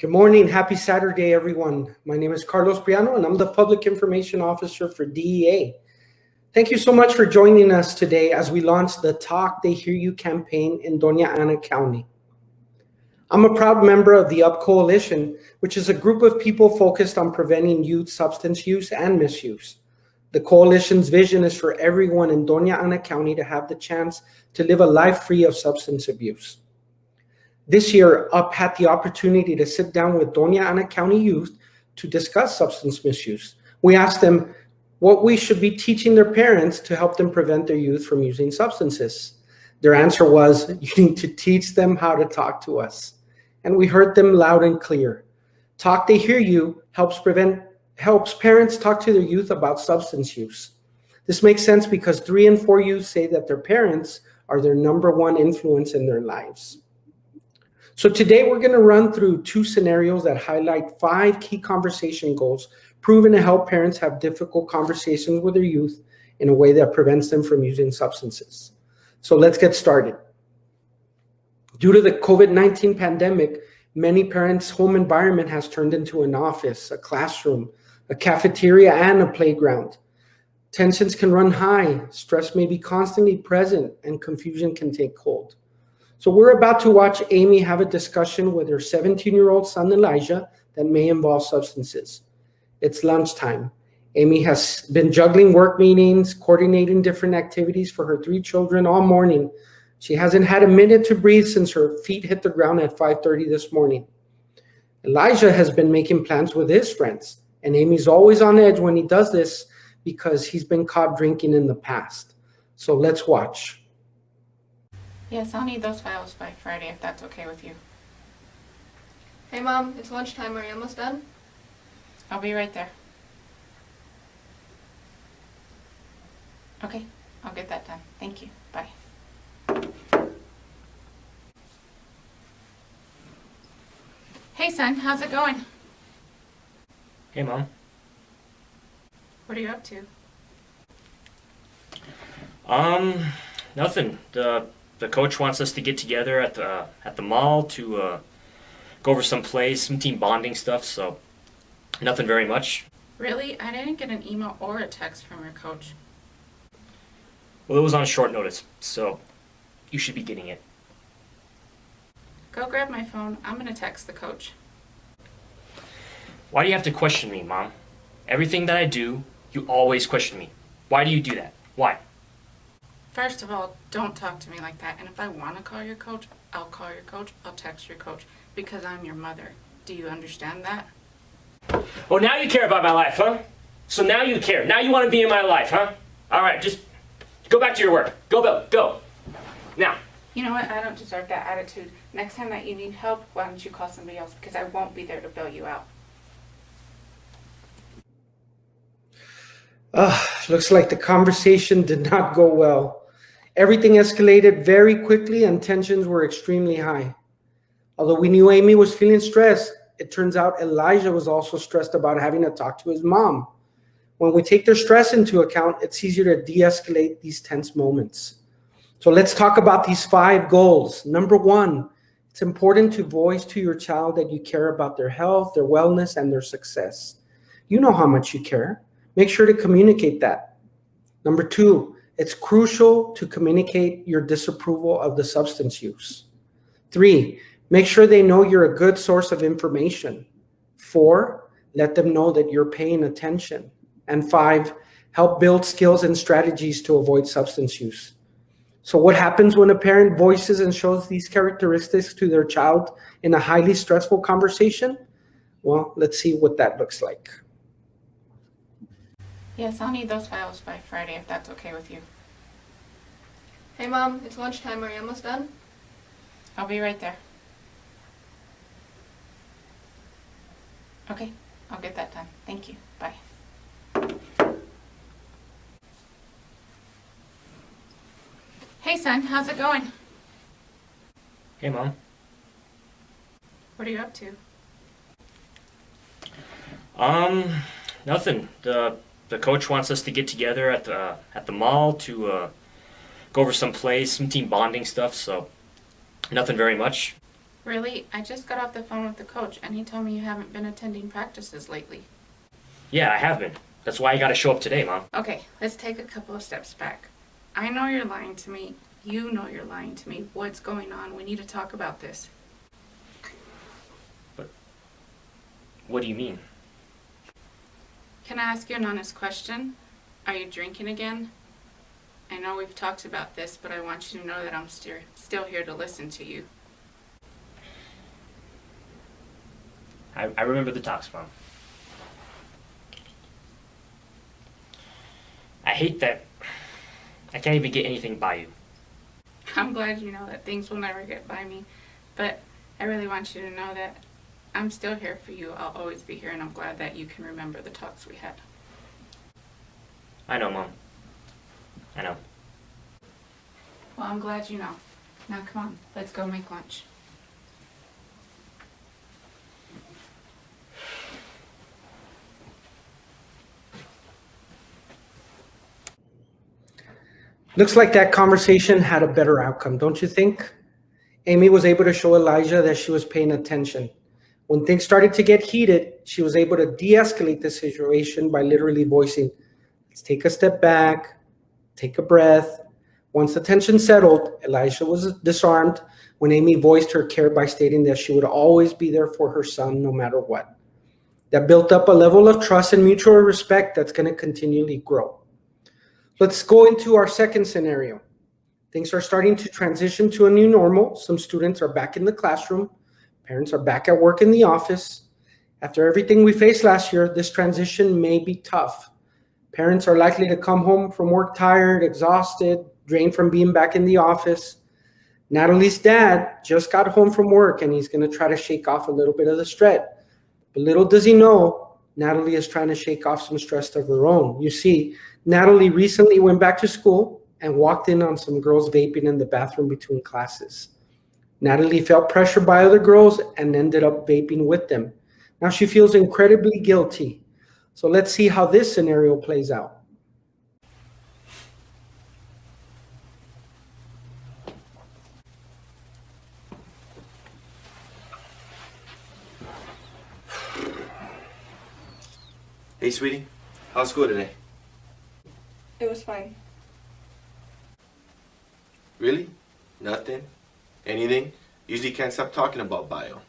Good morning. Happy Saturday, everyone. My name is Carlos Priano, and I'm the Public Information Officer for DEA. Thank you so much for joining us today as we launch the Talk They Hear You campaign in Doña Ana County. I'm a proud member of the UP Coalition, which is a group of people focused on preventing youth substance use and misuse. The coalition's vision is for everyone in Doña Ana County to have the chance to live a life free of substance abuse. This year, UP had the opportunity to sit down with Doña Ana County youth to discuss substance misuse. We asked them what we should be teaching their parents to help them prevent their youth from using substances. Their answer was, you need to teach them how to talk to us. And we heard them loud and clear. Talk They Hear You helps parents talk to their youth about substance use. This makes sense because 3 in 4 youth say that their parents are their number one influence in their lives. So today we're going to run through 2 scenarios that highlight 5 key conversation goals proven to help parents have difficult conversations with their youth in a way that prevents them from using substances. So let's get started. Due to the COVID-19 pandemic, many parents' home environment has turned into an office, a classroom, a cafeteria, and a playground. Tensions can run high, stress may be constantly present, and confusion can take hold. So we're about to watch Amy have a discussion with her 17-year-old son, Elijah, that may involve substances. It's lunchtime. Amy has been juggling work meetings, coordinating different activities for her 3 children all morning. She hasn't had a minute to breathe since her feet hit the ground at 5:30 this morning. Elijah has been making plans with his friends, and Amy's always on edge when he does this because he's been caught drinking in the past. So let's watch. Yes, I'll need those files by Friday if that's okay with you. Hey Mom, it's lunchtime. Are you almost done? I'll be right there. Okay, I'll get that done. Thank you. Bye. Hey son, how's it going? Hey, Mom. What are you up to? Nothing. The coach wants us to get together at the mall to go over some plays, some team bonding stuff, so nothing very much. Really? I didn't get an email or a text from your coach. Well, it was on short notice, so you should be getting it. Go grab my phone. I'm gonna text the coach. Why do you have to question me, Mom? Everything that I do, you always question me. Why do you do that? Why? First of all, don't talk to me like that. And if I want to call your coach, I'll call your coach. I'll text your coach because I'm your mother. Do you understand that? Oh, now you care about my life, huh? So now you care. Now you want to be in my life, huh? All right, just go back to your work. Go, Bill. Go. Now. You know what? I don't deserve that attitude. Next time that you need help, why don't you call somebody else? Because I won't be there to bail you out. Looks like the conversation did not go well. Everything escalated very quickly and tensions were extremely high. Although we knew Amy was feeling stressed, it turns out Elijah was also stressed about having to talk to his mom. When we take their stress into account, it's easier to de-escalate these tense moments. So let's talk about these 5 goals. Number 1, it's important to voice to your child that you care about their health, their wellness, and their success. You know how much you care. Make sure to communicate that. Number 2, it's crucial to communicate your disapproval of the substance use. 3, make sure they know you're a good source of information. 4, let them know that you're paying attention. And 5, help build skills and strategies to avoid substance use. So what happens when a parent voices and shows these characteristics to their child in a highly stressful conversation? Well, let's see what that looks like. Yes, I'll need those files by Friday if that's okay with you. Hey Mom, it's lunchtime. Are you almost done? I'll be right there. Okay, I'll get that done. Thank you. Bye. Hey son, how's it going? Hey, Mom. What are you up to? Nothing. The coach wants us to get together at the mall to go over some plays, some team bonding stuff, so nothing very much. Really? I just got off the phone with the coach and he told me you haven't been attending practices lately. Yeah, I have been. That's why you gotta show up today, Mom. Okay, let's take a couple of steps back. I know you're lying to me. You know you're lying to me. What's going on? We need to talk about this. But what do you mean? Can I ask you an honest question? Are you drinking again? I know we've talked about this, but I want you to know that I'm still here to listen to you. I remember the talks, Mom. I hate that I can't even get anything by you. I'm glad you know that things will never get by me, but I really want you to know that I'm still here for you. I'll always be here, and I'm glad that you can remember the talks we had. I know, Mom. I know. Well, I'm glad you know. Now come on, let's go make lunch. Looks like that conversation had a better outcome, don't you think? Amy was able to show Elijah that she was paying attention. When things started to get heated, she was able to de-escalate the situation by literally voicing, let's take a step back, take a breath. Once the tension settled, Elijah was disarmed when Amy voiced her care by stating that she would always be there for her son no matter what. That built up a level of trust and mutual respect that's going to continually grow. Let's go into our second scenario. Things are starting to transition to a new normal. Some students are back in the classroom. Parents are back at work in the office. After everything we faced last year, this transition may be tough. Parents are likely to come home from work tired, exhausted, drained from being back in the office. Natalie's dad just got home from work and he's going to try to shake off a little bit of the stress. But little does he know, Natalie is trying to shake off some stress of her own. You see, Natalie recently went back to school and walked in on some girls vaping in the bathroom between classes. Natalie felt pressured by other girls and ended up vaping with them. Now she feels incredibly guilty. So let's see how this scenario plays out. Hey, sweetie. How's school today? It was fine. Really? Nothing? Anything? Usually can't stop talking about bio.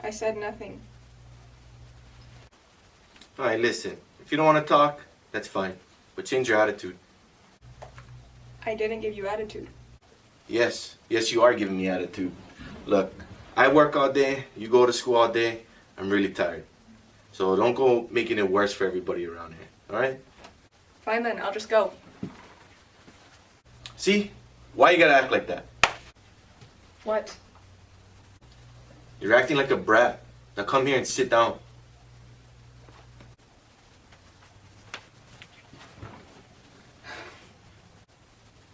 I said nothing. Alright, listen. If you don't want to talk, that's fine. But change your attitude. I didn't give you attitude. Yes. Yes, you are giving me attitude. Look, I work all day. You go to school all day. I'm really tired. So don't go making it worse for everybody around here. Alright? Fine then, I'll just go. See? Why you gotta act like that? What? You're acting like a brat. Now come here and sit down.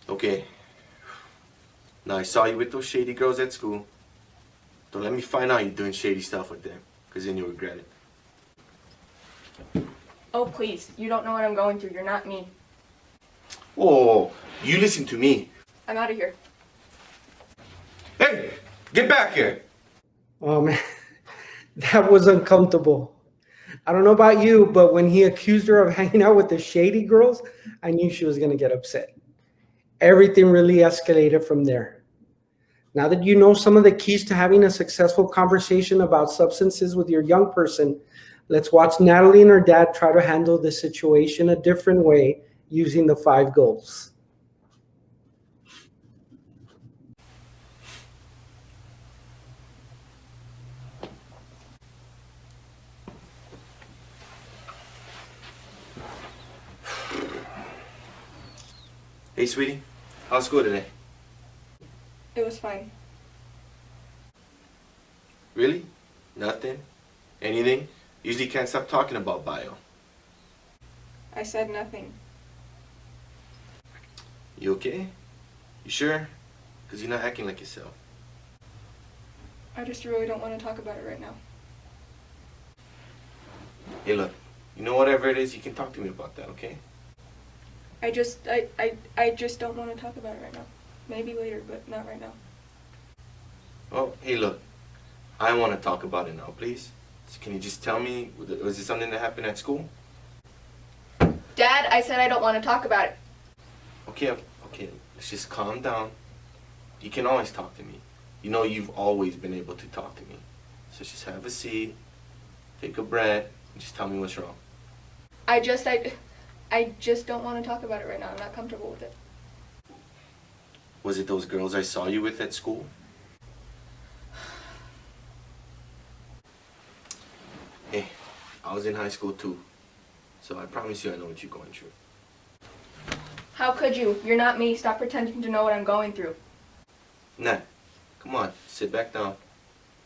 Okay. Now I saw you with those shady girls at school. Don't let me find out you're doing shady stuff with them, because then you'll regret it. Oh please, you don't know what I'm going through. You're not me. Whoa, you listen to me. I'm out of here. Hey, get back here. Oh man, that was uncomfortable. I don't know about you, but when he accused her of hanging out with the shady girls, I knew she was going to get upset. Everything really escalated from there. Now that you know some of the keys to having a successful conversation about substances with your young person, let's watch Natalie and her dad try to handle the situation a different way using the 5 goals. Hey, sweetie. How's school today? It was fine. Really? Nothing? Anything? Usually can't stop talking about bio. I said nothing. You okay? You sure? Because you're not acting like yourself. I just really don't want to talk about it right now. Hey, look. You know whatever it is, you can talk to me about that, okay? I just don't want to talk about it right now. Maybe later, but not right now. Oh, hey, look. I want to talk about it now, please. So can you just tell me, was it something that happened at school? Dad, I said I don't want to talk about it. Okay, okay. Let's just calm down. You can always talk to me. You know you've always been able to talk to me. So just have a seat, take a breath, and just tell me what's wrong. I just don't want to talk about it right now. I'm not comfortable with it. Was it those girls I saw you with at school? Hey, I was in high school too. So I promise you I know what you're going through. How could you? You're not me. Stop pretending to know what I'm going through. Nah, come on, sit back down.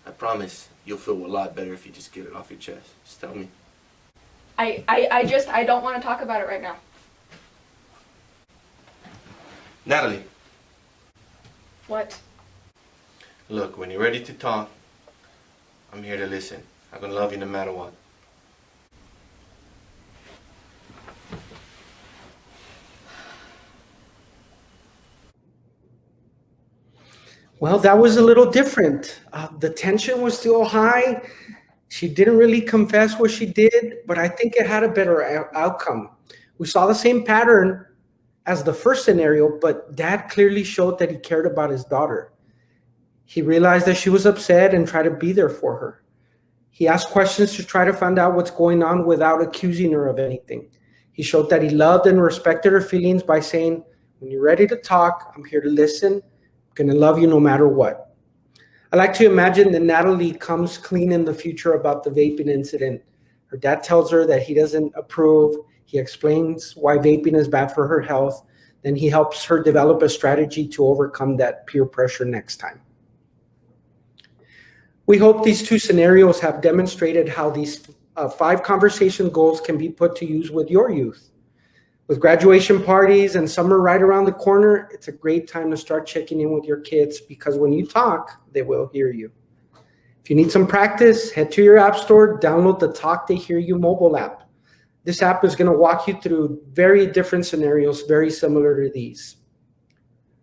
I promise you'll feel a lot better if you just get it off your chest. Just tell me. I don't want to talk about it right now. Natalie, What? look, when you're ready to talk, I'm here to listen. I'm gonna love you no matter what. Well, that was a little different. The tension was still high. She didn't really confess what she did, but I think it had a better outcome. We saw the same pattern as the first scenario, but Dad clearly showed that he cared about his daughter. He realized that she was upset and tried to be there for her. He asked questions to try to find out what's going on without accusing her of anything. He showed that he loved and respected her feelings by saying, when you're ready to talk, I'm here to listen. I'm going to love you no matter what. I like to imagine that Natalie comes clean in the future about the vaping incident. Her dad tells her that he doesn't approve. He explains why vaping is bad for her health. Then he helps her develop a strategy to overcome that peer pressure next time. We hope these two scenarios have demonstrated how these 5 conversation goals can be put to use with your youth. With graduation parties and summer right around the corner, it's a great time to start checking in with your kids because when you talk, they will hear you. If you need some practice, head to your app store, download the Talk They Hear You mobile app. This app is going to walk you through very different scenarios, very similar to these.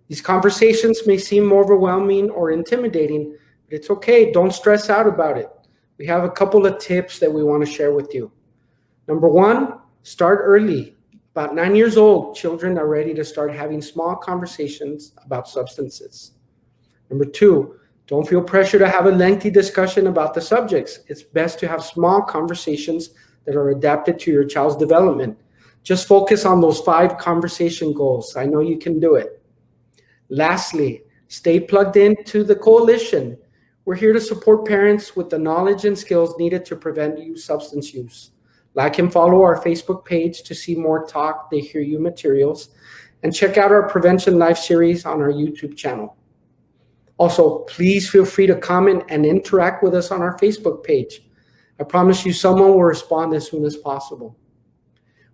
These conversations may seem overwhelming or intimidating, but it's okay. Don't stress out about it. We have a couple of tips that we want to share with you. Number 1, start early. About 9 years old, children are ready to start having small conversations about substances. Number 2, don't feel pressure to have a lengthy discussion about the subjects. It's best to have small conversations that are adapted to your child's development. Just focus on those 5 conversation goals. I know you can do it. Lastly, stay plugged into the coalition. We're here to support parents with the knowledge and skills needed to prevent youth substance use. Like and follow our Facebook page to see more Talk They Hear You materials, and check out our Prevention Life series on our YouTube channel. Also, please feel free to comment and interact with us on our Facebook page. I promise you someone will respond as soon as possible.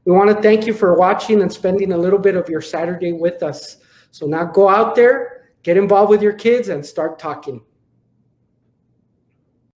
We want to thank you for watching and spending a little bit of your Saturday with us. So now go out there, get involved with your kids, and start talking.